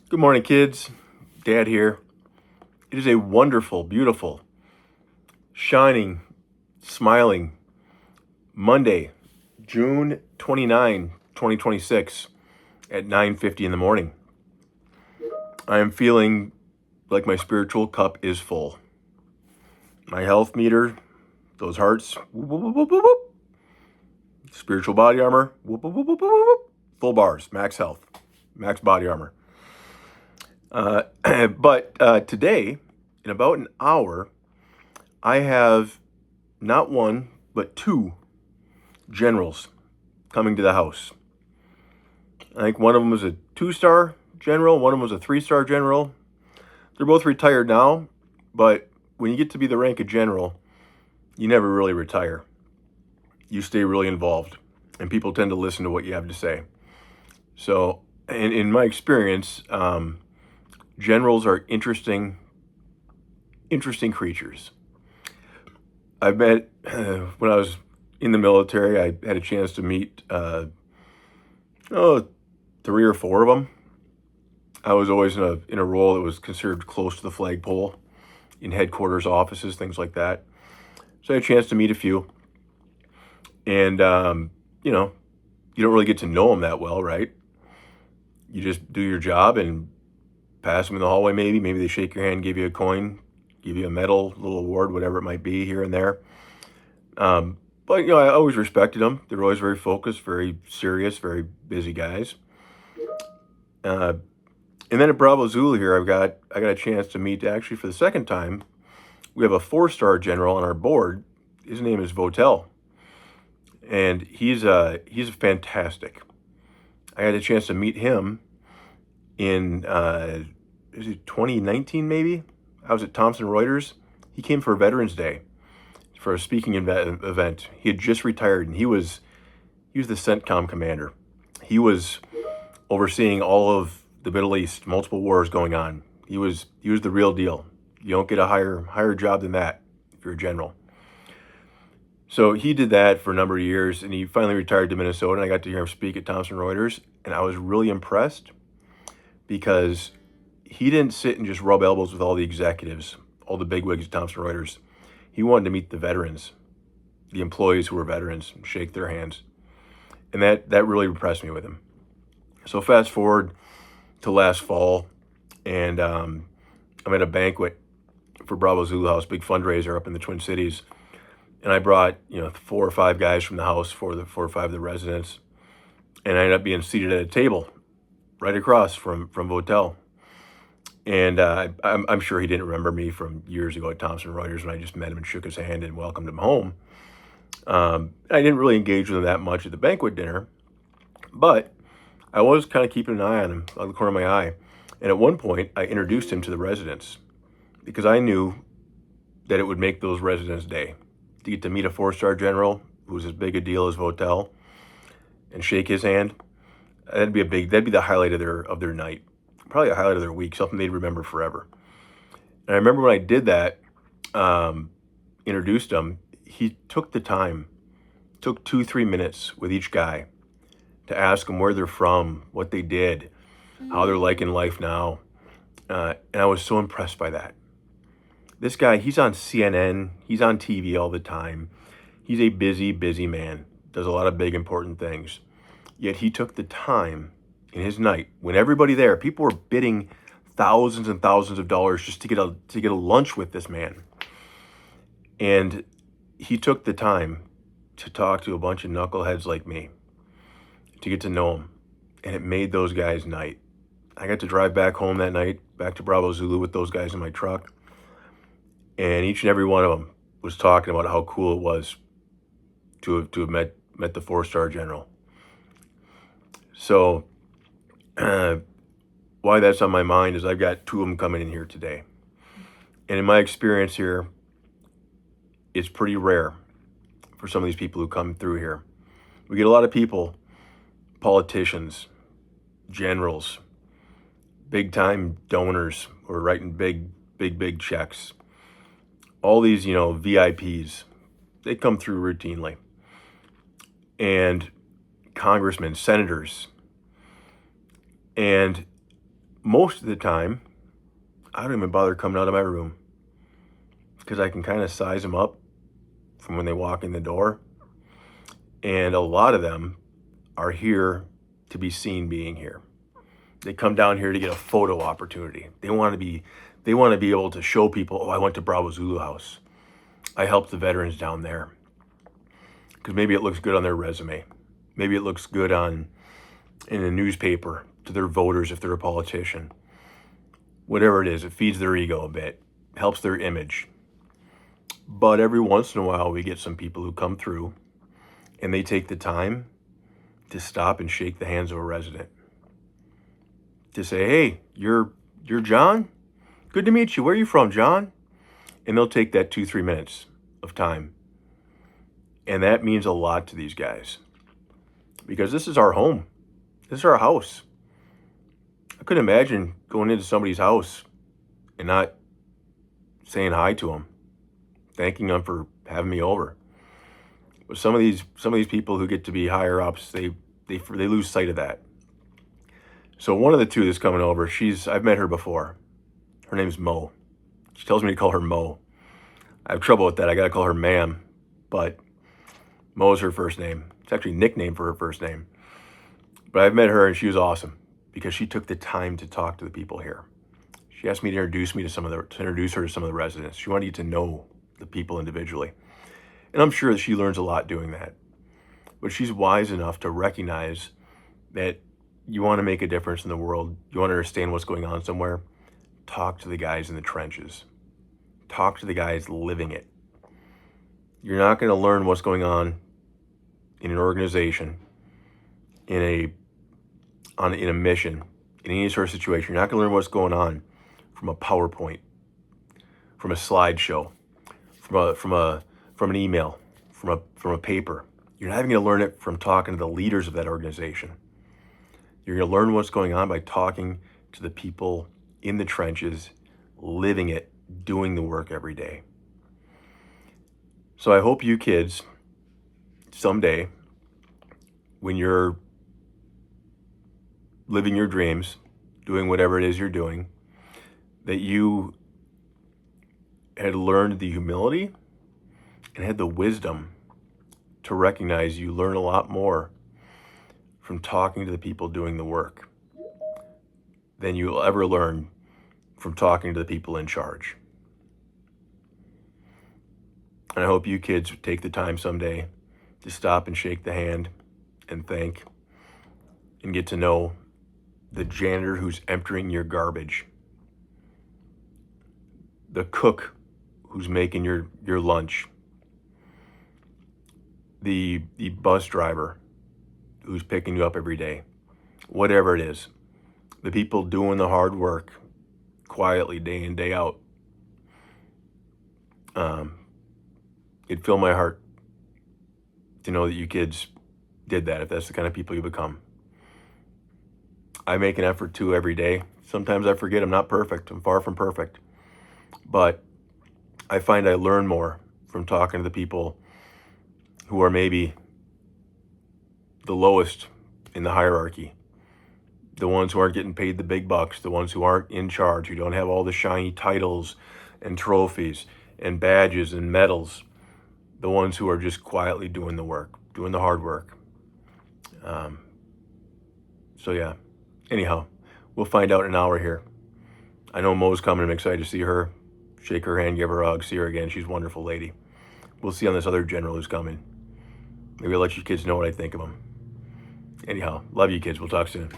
Good morning, kids. Dad here. It is a wonderful, beautiful, shining, smiling Monday, June 29, 2026 at 9:50 in the morning. I am feeling like my spiritual cup is full. My health meter, those hearts, whoop, whoop, whoop, whoop, whoop. Spiritual body armor, whoop, whoop, whoop, whoop, whoop, whoop. Full bars, max health, max body armor. But today, in about an hour, I have not one, but two generals coming to the house. I think one of them was a 2-star general, one of them was a 3-star general. They're both retired now, but when you get to be the rank of general, you never really retire. You stay really involved, and people tend to listen to what you have to say. So, in my experience, generals are interesting creatures. I've met, when I was in the military, I had a chance to meet 3 or 4 of them. I was always in a role that was considered close to the flagpole, in headquarters offices, things like that. So I had a chance to meet a few. And, you don't really get to know them that well, right? You just do your job and pass them in the hallway maybe. Maybe they shake your hand, give you a coin, give you a medal, little award, whatever it might be here and there. But, I always respected them. They were always very focused, very serious, very busy guys. And then at Bravo Zulu here, I got a chance to meet, actually for the second time. We have a 4-star general on our board. His name is Votel, and he's fantastic. I had a chance to meet him in 2019 maybe. I was at Thomson Reuters. He came for Veterans Day for a speaking event. He had just retired, and he was the CENTCOM commander. He was overseeing all of the Middle East, multiple wars going on. He was the real deal. You don't get a higher job than that if you're a general. So he did that for a number of years, and he finally retired to Minnesota, and I got to hear him speak at Thomson Reuters, and I was really impressed because he didn't sit and just rub elbows with all the executives, all the bigwigs at Thomson Reuters. He wanted to meet the veterans, the employees who were veterans, and shake their hands. And that really impressed me with him. So fast forward to last fall, and I'm at a banquet for Bravo Zulu House, big fundraiser up in the Twin Cities. And I brought 4 or 5 guys from the house, 4 or 5 of the residents, and I ended up being seated at a table right across from Votel. And I'm sure he didn't remember me from years ago at Thomson Reuters when I just met him and shook his hand and welcomed him home. I didn't really engage with him that much at the banquet dinner, but I was kind of keeping an eye on him out of the corner of my eye. And at one point, I introduced him to the residents because I knew that it would make those residents' day to get to meet a 4-star general who was as big a deal as Votel and shake his hand. That'd be the highlight of their night, probably a highlight of their week, something they'd remember forever. And I remember when I did that, introduced him, he took the time, took 2-3 minutes with each guy to ask them where they're from, what they did, how they're liking life now. And I was so impressed by that. This guy, he's on CNN, he's on TV all the time. He's a busy, busy man, does a lot of big, important things. Yet he took the time in his night, when everybody there, people were bidding thousands and thousands of dollars just to get a lunch with this man. And he took the time to talk to a bunch of knuckleheads like me, to get to know him. And it made those guys' night. I got to drive back home that night, back to Bravo Zulu with those guys in my truck. And each and every one of them was talking about how cool it was to have met the 4-star general. So why that's on my mind is I've got 2 of them coming in here today. And in my experience here, it's pretty rare for some of these people who come through here. We get a lot of people, politicians, generals, big-time donors who are writing big checks. All these, VIPs, they come through routinely. And congressmen, senators. And most of the time, I don't even bother coming out of my room because I can kind of size them up from when they walk in the door. And a lot of them are here to be seen being here. They come down here to get a photo opportunity. They want to be able to show people, oh, I went to Bravo Zulu House. I helped the veterans down there. Because maybe it looks good on their resume. Maybe it looks good in a newspaper to their voters if they're a politician. Whatever it is, it feeds their ego a bit, helps their image. But every once in a while, we get some people who come through and they take the time to stop and shake the hands of a resident. To say, hey, you're John? Good to meet you. Where are you from, John? And they'll take that 2-3 minutes of time. And that means a lot to these guys. Because this is our home. This is our house. I couldn't imagine going into somebody's house and not saying hi to them, thanking them for having me over. But some of these people who get to be higher ups, they lose sight of that. So one of the two that's coming over, I've met her before. Her name's Mo. She tells me to call her Mo. I have trouble with that. I got to call her ma'am, but Mo is her first name. It's actually a nickname for her first name. But I've met her and she was awesome because she took the time to talk to the people here. She asked me to introduce her to some of the residents. She wanted to get to know the people individually. And I'm sure that she learns a lot doing that. But she's wise enough to recognize that you want to make a difference in the world. You want to understand what's going on somewhere. Talk to the guys in the trenches. Talk to the guys living it. You're not going to learn what's going on in an organization, in a mission, in any sort of situation. You're not going to learn what's going on from a PowerPoint, from a slideshow, from an email, from a paper. You're not even going to learn it from talking to the leaders of that organization. You're going to learn what's going on by talking to the people in the trenches, living it, doing the work every day. So I hope you kids, someday, when you're living your dreams, doing whatever it is you're doing, that you had learned the humility and had the wisdom to recognize you learn a lot more from talking to the people doing the work than you'll ever learn from talking to the people in charge. And I hope you kids take the time someday to stop and shake the hand and thank and get to know the janitor who's emptying your garbage, the cook who's making your lunch, the bus driver who's picking you up every day, whatever it is, the people doing the hard work quietly day in, day out. It'd fill my heart to know that you kids did that, if that's the kind of people you become. I make an effort to every day. Sometimes I forget I'm not perfect. I'm far from perfect. But I find I learn more from talking to the people who are maybe the lowest in the hierarchy, the ones who aren't getting paid the big bucks, the ones who aren't in charge, who don't have all the shiny titles and trophies and badges and medals, the ones who are just quietly doing the work, doing the hard work. So yeah, anyhow, we'll find out in an hour here. I know Mo's coming. I'm excited to see her, shake her hand, give her a hug, see her again. She's a wonderful lady. We'll see on this other general who's coming. Maybe I'll let you kids know what I think of him. Anyhow, love you kids. We'll talk soon.